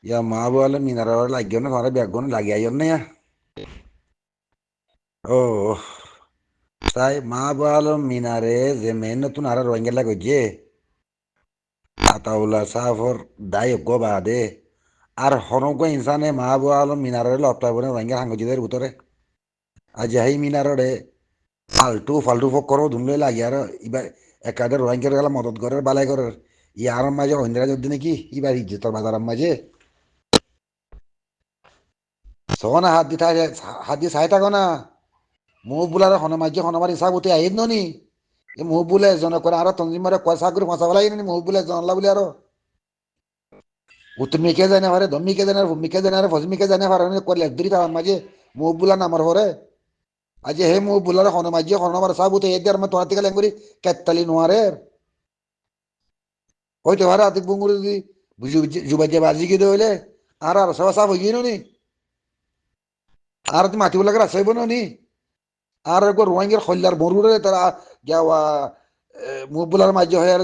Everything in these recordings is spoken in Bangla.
Ya mabuala minara lagi na sore biagon lagi ayon na ya. Oh, sai mabuala minare je men tun ara roengela goje. Ataula safor dayo go bade. আর হনক ইনসানে মাহবুব আলম মিনারের লপ্তায় বনে রোহিঙ্গা হাঙ্গজিদের ভিতরে আজ এই মিনারে ফালতু ফালতু ফক করো ধুমলে লাগে আর এবার একাদের রোহিঙ্গার গেলা মদত করে বালাই করে ইয়ার মাঝে হইন্দিরা যদি নাকি এবার ইজ্জতর বাজার মাঝে সহনা হাত দিয়ে চাই থাকো না মুখ বুলার হন মাঝে হনমার ইচ্ছা বুতে আহিদ নি এই মুখ বুলে জন করে আরো তঞ্জিমারে কয়সা করে ফসা বলাই নি মুখ বুলে জনলা বলে আরো উত্তমিকে জানে পারে ধমিকে জানে ভূমিকে জানে আর ফজমিকে জানে পারে করলে একদরি তার মাঝে মুখ বুলা নামার পরে আজ হে মুখ বুলার হন মাঝে হনমার সাবুতে এ দিয়ে তোমার থেকে লেঙ্গুরি কেতালি নোয়ারে হয়তো পারে আতিক বুঙ্গুর যদি জুবাইজে বাজি গিয়ে হইলে আর সব সাফ হয়ে গিয়ে নি আর তুমি মাটি বলাকে রাস্তাইব নি আর একবার রোহিঙ্গার খল্লার মরুরে তারা যাওয়া মুখ বুলার মাঝে হয় আর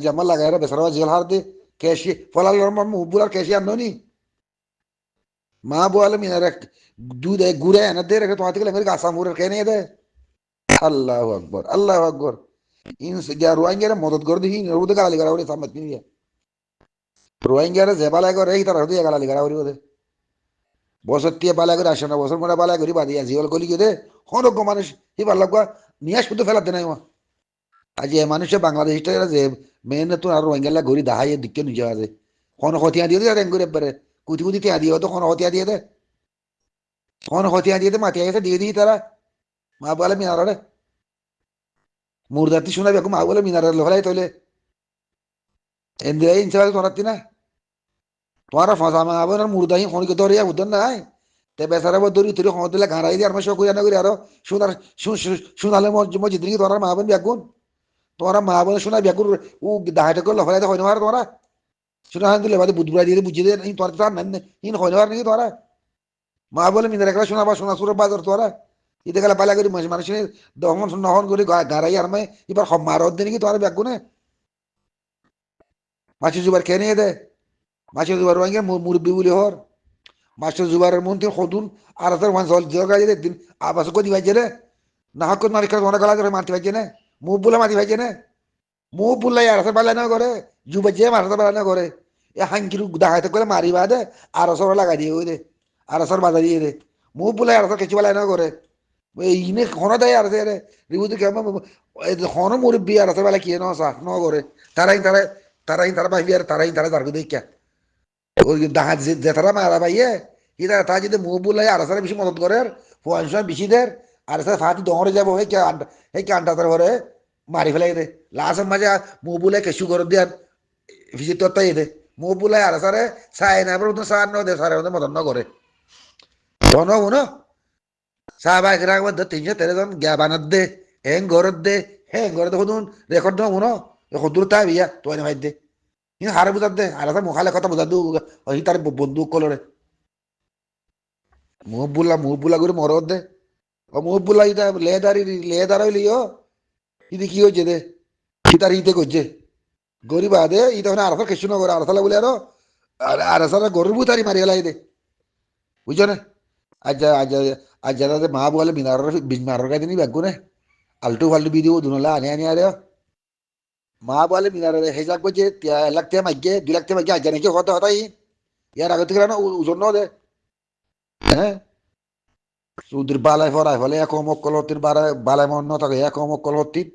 জামা লাগাই বেসারা জেল হার দে কেশি ফলাল মুখ বুলার কেশি আনো নি মা বোয়ালে মিনার দুধ গুড়ে এনে দে রেখে তোমার থেকে লেঙ্গুরি গাছা মুরের কে নিয়ে দে আল্লাহ আকবর আল্লাহ আকবর ইন রোহিঙ্গার মদত করে দিই রোদে গালি করা সামনে নিয়ে রোহিঙ্গার যে বালাই করে এই তারা হতে গালি করা করি বছর টিয়ে বালাই করে আসে না বছর মোটা বালাই করি বাদি জিওল গলি গিয়ে দে হনক মানুষ এবার লাগবা নিয়ে শুধু ফেলাতে নাই আজ এ মানুষে বাংলাদেশটা যে মেন তো আর রোহিঙ্গা ঘুরি দাহাই দিকে নিজে আছে হন হতিয়া দিয়ে দে রেঙ্গুরি একবারে কুতি কুতি টিয়া দিয়ে তো হন হতিয়া দিয়ে দে হন হতিয়া দিয়ে দে মাটি গেছে দিয়ে দিই তারা মা বলে মিনারে মুরদাতি শোনাবি এখন মা বলে মিনারে লোহাই তৈলে এন্দিরাই ইনসাফ তোরাতি না তোমার ফাঁসা মা বলে মুরদাহি খনিকে ধরিয়া বুঝতেন নাই তে বেচারা দৌড়ি তুই খত দিলে গাঁড়াই দিয়ে আর মাসে কইয়া না করি আরো শুনার শুনালে মসজিদ দিকে তোমার মা বোন ব্যাগুন তোমার মা বোন শোনা ব্যাগুন ও দাহাইটা করলে হয় হয় না তোমারা শোনা হান দিলে বাদে বুধবার দিয়ে বুঝিয়ে দিয়ে তোর তার নাই ইন হয় না নাকি তোরা মা বলে মিনারে একটা শোনা বা শোনা সুরের বাজার তোরা ইতে গেলে পালা করি মানুষের দহন নহন করি গাড়াই আর মাই এবার মারত দিয়ে নাকি তোমার ব্যাগুনে মাছি জুবার খেয়ে নিয়ে দে মাছি জুবার ভাঙে মুরব্বী বলি হর মাস্টার জুবারের মন্ত্রী সদুন আর তার ওয়ান জল জল গাড়ি দিন আবাস কদি ভাইছে রে না হক মারি খেলা তোমরা গলা ধরে মারতে ভাইছে না মুখ বলে মারি ভাইছে না মুখ বললাই আর বালা না করে যুবা যে মারতে বালা না করে এ হাঙ্কির দেখাইতে করে মারিবা দে আর সর লাগাই দিয়ে ওই দে আর সর বাজা দিয়ে দে মুখ বলে আর কিছু বালা না করে ইনে খনো দেয় আর রে রিবুতে কেমন খনো মুরব্বী আর বেলা কি ন করে তারাই ভাবি আর তারা দাঁড় দেখা ওই দেখা যে তারা মারা ভাইয়ে এটা তা যদি মুখ বুলাই আর বেশি মদত করে ফোয়ান বেশি দের আর ফাটি দহরে যাবো হে কে আন্টা তার ঘরে মারি ফেলাই দে লাস্টের মাঝে মুখ বুলাই কেসু করে দিয়ে ভিজিট তাই দে মুখ বুলাই আর সারে চাই না সার ন দে সারে মদত ন করে ধন ন চাহ বাইক রাখবার 313 জন গ্যা বানাত দে হেং ঘরত দে হেং ঘরত শুনুন রেকর্ড ন শুনো সদূর তাই বিয়া তো ভাই দে কিন্তু হারে বুঝার দে আর মুখালে কথা বুঝা দু তার বন্দুক কলরে মুখ বুলা করে মরদ দে ও মুখ বুলা ইটা লেদার হইলি ও ইদি কি হয়েছে দে ইতার ইতে করছে গরিব আদে ই তখন আর কিছু না করে আর বলে আরো আর গরুর বুতারি মারি গেলাই দে বুঝছো না আজ আজ আজ যারা মা বলে মিনারের কাছে নি ব্যাগুনে আলটু ফালটু ভিডিও দুনলা আনে আরে মা বলে মিনারের হে যাক বলছে 1 লাখ টাকা মাইকে 2 লাখ টাকা মাইকে আজ নাকি হতে হতাই ইয়ার আগে থেকে না ওজন ন দে হ্যাঁ সুদের বালায় ফরায় ফলে এক অমক কলতির বালায় মন থাকে এক অমক কলতির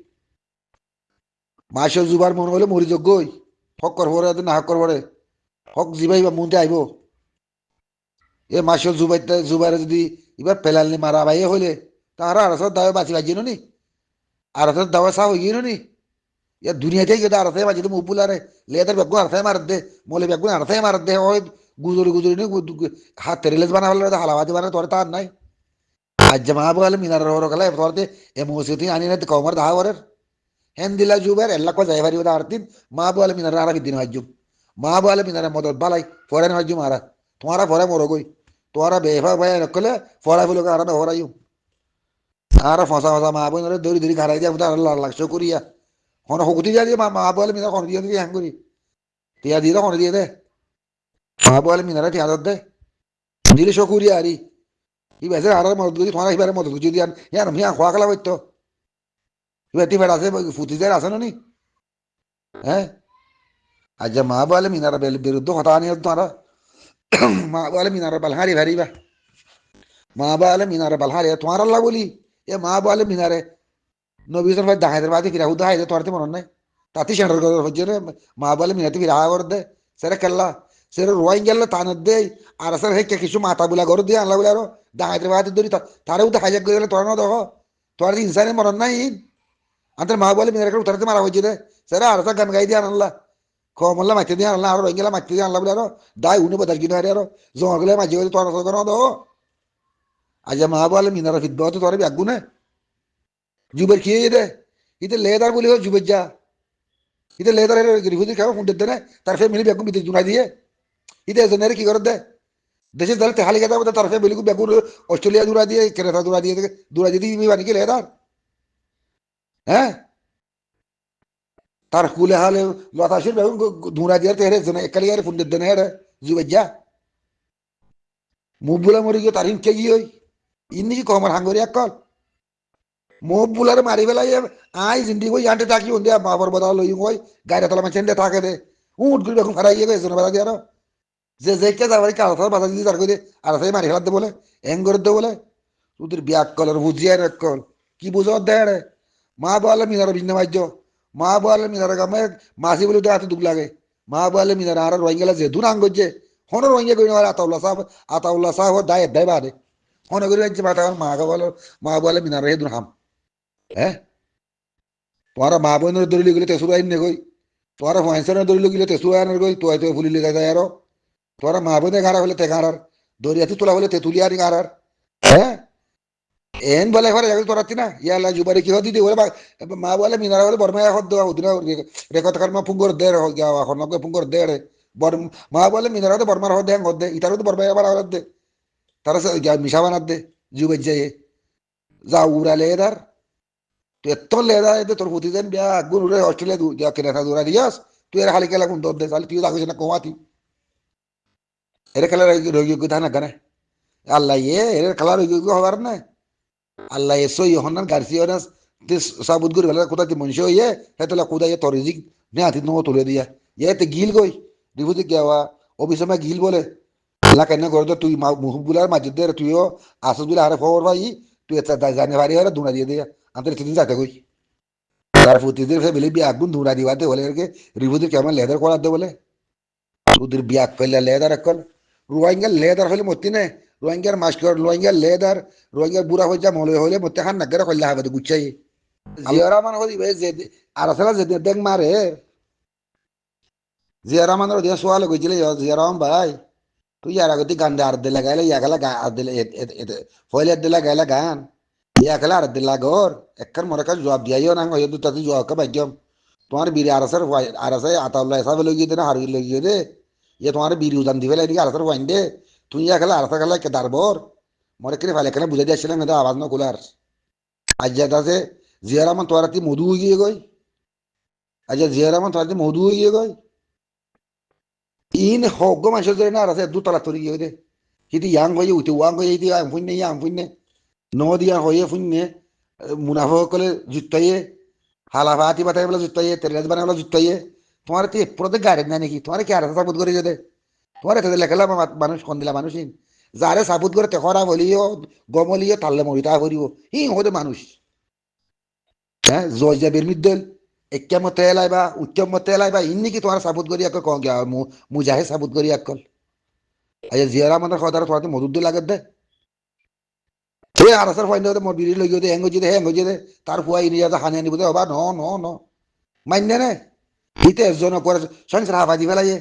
মাসের জুবার মন হলে মরি যোগ্যই হক কর পরে না হক কর পরে হক জিবাই বা মনতে আইব এ মাসের জুবাইরে যদি এবার পেলালনি মারা ভাইয়ে হইলে তাহারা আরসর দাওয়া বাঁচি বাজি নি আরসর দাওয়া চা হয়ে গিয়ে নি ইয়ার দুনিয়াতেই গেলে আরসে বাজি তো মুখ বুলারে লেদার বেগুন আরসে মার দে মলে বেগুন আরসে মার দে ওই গুজরি গুজরি নি হাত তেরেলেস বানা হলে হালাবাদি বানা তোর তার নাই আজ মা বলে মিনার গেলে তোরতে এ মসজিদ আনি না কমর দাহা করে হেন দিলা জুবের এল্লা কো যাই পারি আরতিন মা বলে মিনার আর দিন হাজুম মা বলে মিনারে মদত বালাই ফরেন হাজুম আরা তোমারা ফরে মরো গই তোরা বেফা ভাই রকলে ফরা ফুলকে আর না হরাইও আর ফসা ফসা মা বোন দৌড়ি দৌড়ি ঘাড়াই দিয়া বুঝা লাগছো করিয়া হন হকুতি যা দিয়ে মা বলে মিনার খন দিয়ে দিয়ে হ্যাং করি তিয়া দিয়ে খন দিয়ে দে মা বলে মিনারা ঠিক আদত দে দিলে শকুরি আরি ই বেসে আর মদত যদি তোমার এবারে মদত যদি আন ইয়ার মিয়া খোয়া খেলা করতো এবার টিফার আছে ফুটিজের আছে নি হ্যাঁ আজ মা বলে মিনারা বিরুদ্ধে কথা আনিয়ে তোমারা মা বলে মিনারা বালহারি ভারিবা মা বলে মিনারা বালহারি তোমার আল্লাহ বলি এ মা বলে মিনারে নবীর ভাই দাহাইদের বাদে ফিরা হুদা হাইদে তোর মনে নাই তাতে সেন্টার করে হচ্ছে রে মা বলে মিনাতে ফিরা করে দে সেরে কেল্লা সেরে রোয়াই গেল তানের দে আর স্যার হে কিছু মাথা বুলা করে দিয়ে আনলা বলে আরো দাহাইদের বাদে ধরি তারে উঠে হাইজাক করে গেলে তোর না দেখো তোর ইনসানের মরণ নাই আন্তর মা বলে মিনারে উঠাতে মারা হয়েছে রে সেরে আর গান গাই দিয়ে আনলা কমল্লা মাইতে দিয়ে আনলা আর রোয়াই গেলা মাইতে দিয়ে আনলা বলে আরো দাই উনি বদার কিনে হারে আরো জমা গেলে মাঝে গেলে তোর না দেখো আজ মা বলে মিনারা ফিরবে হতো তোর ব্যাগুনে জুবের খেয়ে দে ইতে লেদার বলি হোক জুবের যা ইতে লেদার রিফুজি খাও ফুটে দে না তার ফ্যামিলি বেগুন বিদেশ জুনাই দিয়ে ইতে এজনের কি করে দে দেশের দলে তেহালি গেতা বলতে তার ফ্যামিলি বেগুন অস্ট্রেলিয়া জুড়া দিয়ে কেরাতা জুড়া দিয়ে জুড়া দিয়ে বানি কি লেদার হ্যাঁ তার কুলে হালে লতাশির বেগুন ধুরা দিয়ে তেরে জনে একালি আর ফুটে দে না রে জুবের যা মুখ বুলা মরি গিয়ে তার হিম কে গিয়ে ইন্নি কি কমার হাঙ্গরি এক কল মুখ বুলার মারি বেলাই আই জিন্দি কই আন্টে থাকি ওন্দে বাবার বদা লই কই গায়রা তলা মাছেন থাকে দে উঠ গুলি বেগুন খারাই গিয়ে জনে বেলা দিয়ে যে কে যাবার কাল বাধা দিতে তার করে আর সেই মারি ফেলাতে বলে এং করে দে বলে তোদের ব্যাক কলর বুঝিয়ে রে কল কি বুঝো দে রে মা বলে মিনার ভিন্ন মাজ্য মা বলে মিনার গামে মাসি বলে হাতে দুঃখ লাগে মা বলে মিনার আর রোহিঙ্গা যে দুরাং করছে হন রোহিঙ্গা কই না আতাউল্লাহ সাহেব দায় দেয় বাদে হন করে যাচ্ছে মাথা মা বলে মিনার হে দুরাম হ্যাঁ তোমার মা বোনের দরিলি গেলে তেসুর আইন নে কই তোমার ফয়েন্সারের দরিলি গেলে তেসুর আইনের কই তো হয়তো ফুলি লেগে যায় আরো তোরা মা বোনে গাড়া হলে তে গাড়ার দরিয়াতে তোলা হলে তেতুলি আর গাড়ার হ্যাঁ এন বলে ঘরে যাবে তোরাতি না ইয়ালা জুবারি কি হদি বলে মা বলে মিনারা বলে বর্মা হদ দেওয়া উদিনা রেকত কর্মা পুঙ্গর দে এখন নকে পুঙ্গর দে রে বর মা বলে মিনারা তো বর্মার হদ দেন হদ দে ইতারও তো বর্মা আবার হদ দে তারা মিশা বানাত দে জুবে যাই যা উড়া লেদার তুই এত লেদা এতে তোর প্রতি দেন বিয়া আগুন উড়ে অস্ট্রেলিয়া কেনা দৌড়া দিয়াস তুই এর হালি খেলা কোন দর দে তাহলে তুই রাখিস না কমাতি এর খেলার যোগ্যতা না কেন আল্লাহ এর খেলার যোগ্য হবার না আল্লাহ এসো ইহনান গার্সিয়া সাবুত করে ফেলে কোথা মনুষ্য ইয়ে হেতলা কোথা ইয়ে তরিজিক নে হাতি নো তুলে দিয়া ইয়ে তে গিল গই রিভুতে গেওয়া অবিসময় গিল বলে আল্লাহ কেন করে তো তুই মুহবুলার মাঝে দে তুইও আসুস বলে আরে খবর ভাই তুই এটা জানে ভারি হলে দুনা দিয়ে দিয়া আমি তো সেদিন যাতে কই তার ফুতিদের ফ্যামিলি বিয়া আগুন ধুনা দিবাতে বলে রিভুতে কেমন লেদার করাতে বলে ওদের বিয়া করলে লেদার কল রোহিঙ্গার লেদার হলে মতি নে রোহিঙ্গার মাস্কর রোহিঙ্গার লেদার রোহিঙ্গার বুড়া হয়ে যা মলে হলে মতে হান নাগের কল্লা হবে গুচ্ছাই জিয়ারা মান হই যে আর আসলে যে দেখ মারে জিয়ারা মানের দিয়ে সোয়াল কইছিলে জিয়ারা ভাই তুই আর আগতি গান আর দিলা গাইলে ইয়াগালা গা আর দিলে ফয়লে দিলা গাইলা গান ইয়াগালা আর দিলা গর একখান মরে কাজ জবাব দিয়াইও না হয়তো তাতে জবাব কা ভাগ্যম তোমার বীর আর আছে আতাউল্লাহ সাহেব লইয়ে দে না হারুই লইয়ে দে ये तुम्हारे बीरी उदान दिवे लाइक आरसर वाइंडे तुम या खला आरसर खला के दारबोर मोरे करे वाले कने बुझा दिया ना आवाज न कुलार आज ज्यादा से जियारा मन तोराती मधु हुई गई आज जियारा मन तोराती मधु हुई गई इन होगो मानसर जे ना आरसे दु तला तोरी गई दे हिती यांग होई उती वांग होई हिती आम फुन्ने नो दिया होई फुन्ने मुनाफा कले जुत्ताये हालाफाती बताए बोला जुत्ताये तेरे बना बोला जुत्ताये তোমার তো প্রত্যেক গাড়ি না নাকি তোমার কি আর সাপোর্ট করে যেতে তোমার এতে লেখালা মানুষ কন দিলা মানুষ যারে সাপোর্ট করে তেখরা বলিও গমলিও তাল্লে মরিতা করিব হি হতে মানুষ হ্যাঁ জয়জাবের মিদ্দল একা মতে এলাইবা উচ্চ মতে এলাইবা ইন্নি কি তোমার সাপোর্ট করি এক কম গিয়া মুজাহে সাপোর্ট করি একল আচ্ছা জিয়ারা আমাদের কথা তোমার মধুর লাগে দে সে আর আসার ফাইন মোর বিড়ি লই দে হ্যাং হয়ে দে তার ফুয়াই নিয়ে হানি আনিব দে হবা ন মান্য নে হিতে এজন করে সংসার হাফা দি ফেলাইয়ে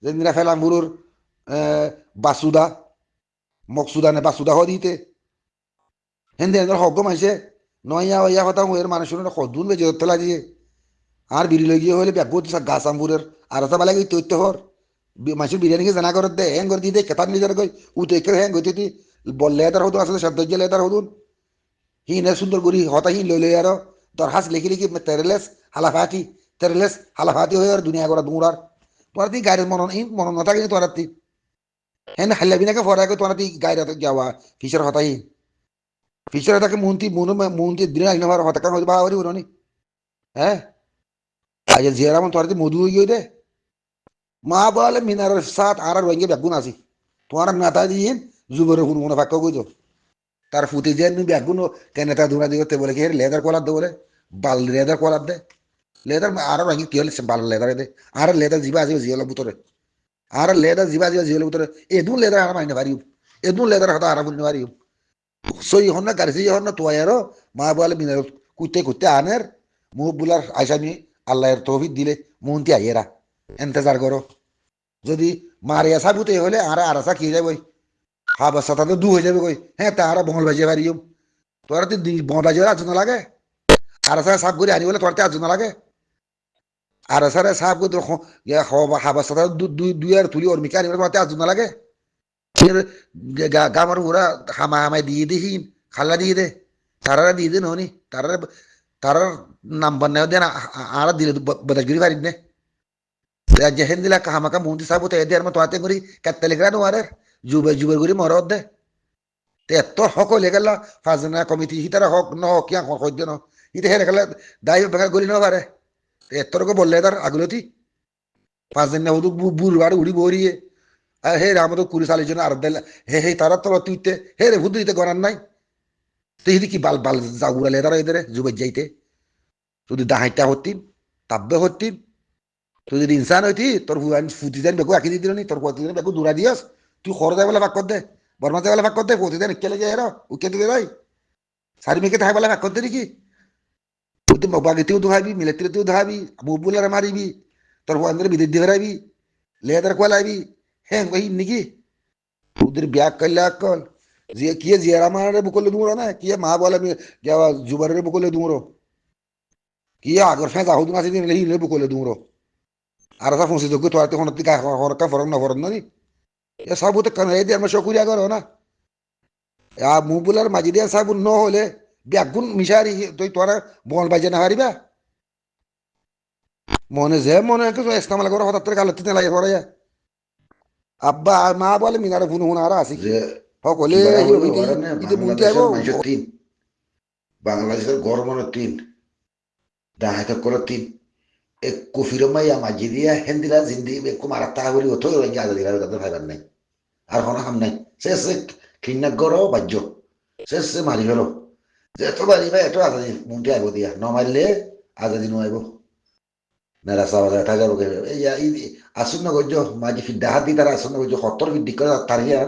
যেদিনা ফেলাম বুড়োর বাসুদা মকসুদা নে বাসুদা হ দিতে হেন্দে হক মাইছে নয়া ইয়া কথা এর মানুষের সদুন বেজে তোলা দিয়ে আর বিড়ি লই গিয়ে হলে ব্যাগ গাছ আমবুরের আর একটা বেলা গিয়ে তৈত্য হর মানুষের বিরিয়ানিকে জানা করে দে হ্যাং করে দিয়ে দে কেতার নিজের কই উঠে হ্যাং হইতে বললে এদার হতো আসলে শব্দ লেদার হতুন হিনে সুন্দর করি হতা হিন লই আর তোর হাস লিখি লিখি তেরেলেস হালাফাতি তেরেলেস হালাফাতি হয়ে আর দুনিয়া করা দুমরার তোমার তুই গাড়ির মনন না থাকে তোমার তুই হ্যাঁ হাল্লাবি নাকি ফরাই তোমার তুই গাড়ি যাওয়া ফিসের হতাই ফিসের হতাকে মুন্তি দিনে আগে হতাকা হয়তো বাড়ি উনি হ্যাঁ আজ জিয়ারাম তোমার তুই মধু হয়ে গিয়ে দে মা বলে মিনারের সাথ আর রঙে বেগুন আছি তোমার নেতা দিয়ে যুবর হুন মনে ফাঁকা বুঝো তার ফুটে যে বেগুন কেন নেতা ধুনা দিয়ে বলে কি লেদার কলার দে বলে বাল লেদার কলার দে লেদার আর রঙে কি হলে বাল লেদার দে আর লেদার ଯିବା ଆସିବ ଝିଅ ଭିତରେ আর লেদার ଯିବା ଆସିବ ଝିଅ ଭିତରେ এদু লেদার আর মাইনে পারিব এদু লেদার হতা আর বুঝতে পারিব সই হন না গাড়ি হন না তোয়ারো মা বলে মিনার কুত্তে কুত্তে আনের মুখ বুলার আইসামি আল্লাহর তৌফিক দিলে মুহন্তি আইয়েরা এন্তেজার করো যদি মারিয়া সাবুতে হলে আর আরাসা কি যাবে হাবাসা তো দু হয়ে যাবে কই হ্যাঁ তারা বঙ্গল বাজিয়ে পারিও তোরা তো বঙ্গল বাজিয়ে আজ না লাগে আরাসা সাফ করে আনি বলে তোর আজ না লাগে আরাসারে সাফ করে হাবাসা দুই আর তুলি ওর মিকে আনি বলে তোর আজ না লাগে গামার ওরা হামা হামাই দিয়ে দিহিন খাল্লা দিয়ে দে তারা দিয়ে দে ননি তারার নাম্বার নেওয়া দেন আর দিলে বদলগিরি পারিব নে যেহেন দিলা হামাকা মন্ত্রী সাহেব তো এদের মতো হাতে করি কাত্তালিকরা নোয়ারের যুবের গুড়ি মরদ দে তে এত হক হলে গেল ফাজনা কমিটি হিতারা হক ন কিয়া হক ন ইতে হেরে গেলে দায়ী বেকার গলি ন পারে এত রকম বললে তার আগুলতি পাঁচ দিন না হতো বুড়বার উড়ি বরিয়ে আর হে আমাদের কুড়ি সালের জন্য আর দেয় হে হে তারা তো তুইতে হে রে ভূত দিতে গড়ার নাই তুই কি বাল বাল যা উড়ালে তারা এদের যুবের যাইতে যদি দাহাইটা হতিন তাব্বে হতিন তুই যদি ইনসান হইতি তোর ফুটিদেন বেকু আঁকি দিতি নি তোর প্রতিদিন বেকু দূরা দিয়াস তুই খর দেয় বলে ভাগ কর দে বর্মা দেয় বলে ভাগ কর দে প্রতিদিন কেলে যায় এর উকে দিবে ভাই সারি মেকে তাই বলে ভাগ কর দে নাকি তুই তো বাগিতেও ধোয়াবি মিলেতিতেও ধোয়াবি বুবুলার মারিবি তোর বন্ধের বিদ্যুৎ দিয়ে বেড়াবি লেদার কোয়ালাবি হ্যাঁ কই নাকি ওদের ব্যাগ করলে আকল যে কি জিয়ারা মারে বুকলে দুমড়ো না কি মা বলে আমি জুবারের বুকলে দুমড়ো কি আগর ফেঁচ আহুদ মাসি দিন লে বুকলে দুমড়ো আর সব ফসি যোগ্য তোর হন কা হরকা ফরক না ফরক ননি এ সব তো কানে দিয়ে আমরা শকুরিয়া করো না আ মুবুলার মাঝি দিয়া সাবু ন হলে ব্যাগুন মিশারি তুই তোরা বল বাজে না হারিবা মনে যে মনে একটু ইস্তেমাল করো হঠাৎ করে গালতি লাগে পড়ে আব্বা আর মা বলে মিনারে ফুন হুন আর আসি সকলে ইতে বুঝতে আইব বাংলাদেশের গরমের তিন ডাহাতে করে তিন এক কফির মাইয়া মাঝি দিয়া হেন্দিরা জিন্দি একটু মারা তা করি অত আদা দিলা তাদের ভাইবার নাই আর কোনো কাম নাই শেষে কিডন্যাপ করো বাহ্য শেষে মারি ফেলো যে এত মারিবা এত আজাদি মনটি আইব দিয়া ন মারলে আজাদি নো আইব নেরা সাবাজা থাকা রোগে আসুন না গজ্য মাঝি ফির ডাহাত দি তারা আসুন না গজ্য 70 ফিট দিক করে তারিয়া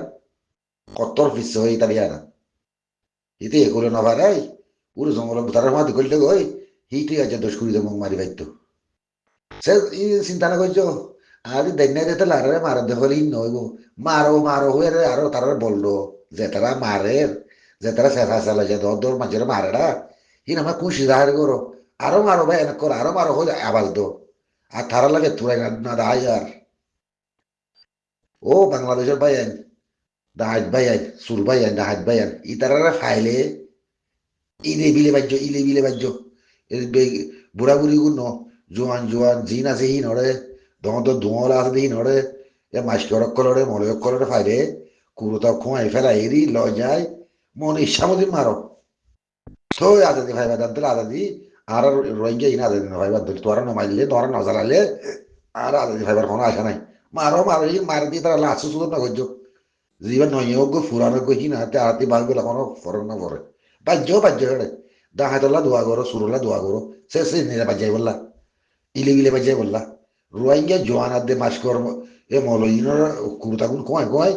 70 ফিট হয়ে তারিয়া না ইতে এগুলো না ভাই পুরো জঙ্গল তার মাঝে করলে গই হিটে আছে দোষ করি দেবো মারি ভাইতো সে চিন্তা না করছো আর দেখ যেতে লারে মারে দেখলে নইব মারো মারো হয়ে আরো তারা বললো যে তারা মারে যে তারা চেঁচা চালে যে দর মাঝে মারেরা হিন আমার খুশি জাহার করো আরো মারো ভাই এনে করো আরো মারো হয়ে আবাজ দো আর তারা লাগে তুরাই না দাহাই আর ও বাংলাদেশের ভাই আইন দাহাজ ভাই আইন সুর ভাই আইন দাহাজ ভাই আইন ই তারা ফাইলে ইলে বিলে বাজ্য বুড়া বুড়ি গুণ জোয়ান জোয়ান জিন আছে হি নড়ে দমত ধোঁয়ালা আছে হি নড়ে এ মাসকরক কলরে মলয়ক কলরে ফাইরে কুরুতা খুঁয়াই ফেলা এরি ল যায় মন ইচ্ছা মতো মারো তো আজাদি ভাইবা দান তাহলে আজাদি আর রোহিঙ্গা ইন আজাদি ভাইবার ধরি তোরা নমাইলে তোরা নজালালে আর আজাদি ভাইবার কোনো আশা নাই মারো মারো মারি দিয়ে তারা লাশ সুযোগ না করছো জীবন নয়োগ্য ফুরানোগ্য হি না হাতি বাঘগুলো কোনো ফরক না পড়ে বাহ্য হেড়ে দাহাতলা দোয়া করো সুরলা দোয়া করো সে নিরা বাজাই বললা ইলে বিলে বাজাই বললা রোহিঙ্গা জোয়ানার দে মাস কর এ মলইনর কুরুতাগুন কয়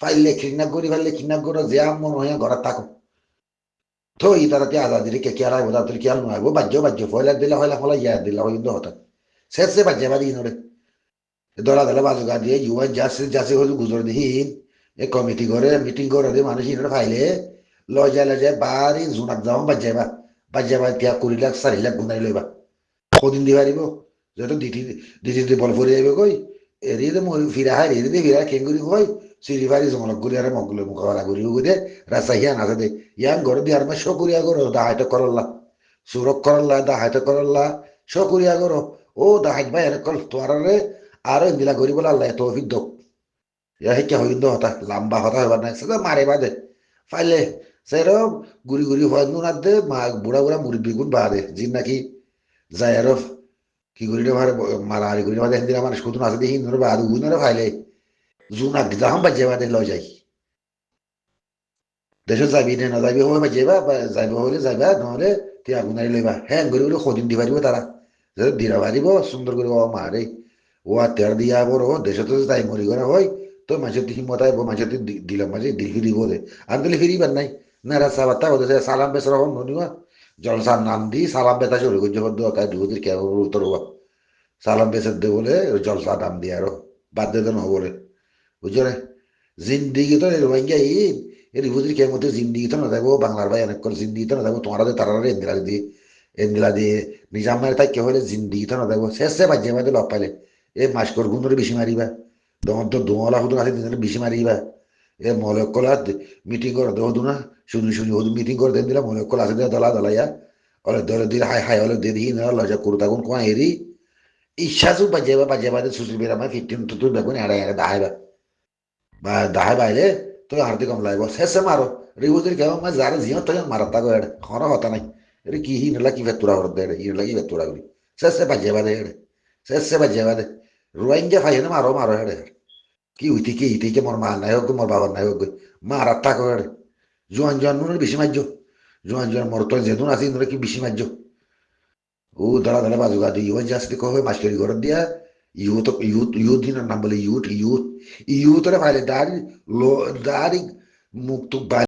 ফাইলে কিডন্যাপ করো যে মন হইয়া ঘর থাকো তো ই তারাতে আজাদিরে কে কে আড়াই বোধা কে আলো নয় বাহ্য ফয়লা দিলা হলা ইয়া দিলা হয় কিন্তু হঠাৎ সে বাজাই বাড়ি ইনরে দলা দলা বাজুগা দিয়ে ইউএন যাচ্ছে হল গুজর দিহীন এ কমিটি করে মিটিং করে দিয়ে মানুষ ইনরে ফাইলে লজায় বাড়ি জোনাক যাও বাজাইবা তিয়া 20 লাখ 4 লাখ গুণাই লইবা কদিন দি পারিব যত দিটি বল ফুরি যাইবে কই এরি ফিরা হাই এরি ফিরা কেঙ্গুরি কই সিরি ফারি জমলক গুলি আর মগলে মুখাওয়ালা গুলি গুদে রাস্তা হিয়ান আছে দে ইয়ান ঘর দিয়ে আর শকুরিয়া করো দাহাইতে করল্লা সুরক করল্লা দাহাইতে করল্লা শকুরিয়া করো ও দাহাইত ভাই এর কল তোয়ারে আরো ইন্দিলা করি বলে আল্লাহ তৌফিক দক ইয়া শিক্ষা হইন্দ হতা লাম্বা হতা হবার নাই সেটা মারে বাদে ফাইলে সেরম গুড়ি গুড়ি হয় নুনার দে বুড়া বুড়া মুরব্বী গুণ বাদে জিন নাকি যায় আরো কি করি রে মারে মারামারি করি বাদে হিন্দিরা মানুষ কত আছে দেখি ইন্দুরে বাদে উইনরে ফাইলে জুনাক দিলা হাম বাজে বাদে লয় যাই দেশত যাবি নে নাযাবি হয় বাজেবা যাইব হলে যাইবা নহলে তুই আগুনারি লইবা হ্যাঁ গরি গরি সদিন দি পারিব তারা যদি দিরা পারিব সুন্দর করে ও মারে ও আর তের দিয়া বড় দেশত যাই মরি করে হয় তো মাঝে হিম্মত আইব মাঝে দিলাম মাঝে দিল দিব দে আর দিলে ফিরিবার নাই না রাস্তা বার্তা হতে সালাম বেসরা হন ননিবা জলসার নাম দি সালাম বেতা শুরু করছে দোকায় দুদির কে উত্তর সালাম বেসের দে বলে জলসা নাম দিয়ে আরো বাদ দে দেন বলে বুঝছো রে জিন্দিগি তো রোহিঙ্গা এর বুঝির কে মধ্যে জিন্দিগি তো না যাবো বাংলার ভাই অনেক করে জিন্দিগি তো না যাবো তোমার তারা এন্দিলা দিয়ে নিজামের তাই কে হলে জিন্দিগি তো না যাবো শেষে বাজে বাজে লগ পাইলে এ মাস্কর গুণরে বেশি মারিবা তখন তো দোমলা হুদুর আছে দিনে বেশি মারিবা এ মলক কলা মিটিং করে দেহ না শুনি শুনি হুদু মিটিং করে দেন দিলা মলক কলা আছে দলা দলাইয়া ওলে দলে দিলে হাই হাই ওলে দিয়ে দিই না লজা করতা কোন কোয়া এরি ইচ্ছাসু বাজে বাজে সুসুর বেরা মা 15 তো তুই বেগুন এড়া এড়া দাহাইবা বা দাহাই বাইলে তো আরতি কম লাগবে শেষে মারো রিবুজির কেমন মা যারা জিও তো মারাতা গো এড়ে খরা হতা নাই এরে কি হি নলা কি ভেতুরা হরদ এড়ে হি নলা কি ভেতুরা করি শেষে বাজে এড়ে শেষে বাজে বাদে রোয়াইঙ্গা ফাইনে মারো মারো এড়ে কি হইতে কি হইতে মোর মা নাই হোক মোর বাবার নাই হোক মারাতা গো এড়ে জোয়ান জোয়ান নুনের বেশি মারজ জোয়ান জোয়ান মোর তো যেদুন আছে নুরে কি বেশি মারজ ও দাঁড়া দাঁড়া বাজুগা দিয়ে ইউন জাস্তি কহ মাস্টারি ঘর দিয়া ইউথ দিনের নাম বলে ইউথ ইউথ ইউথরে ফাইলে দাঁড়ি লো দাঁড়ি মুখ টুক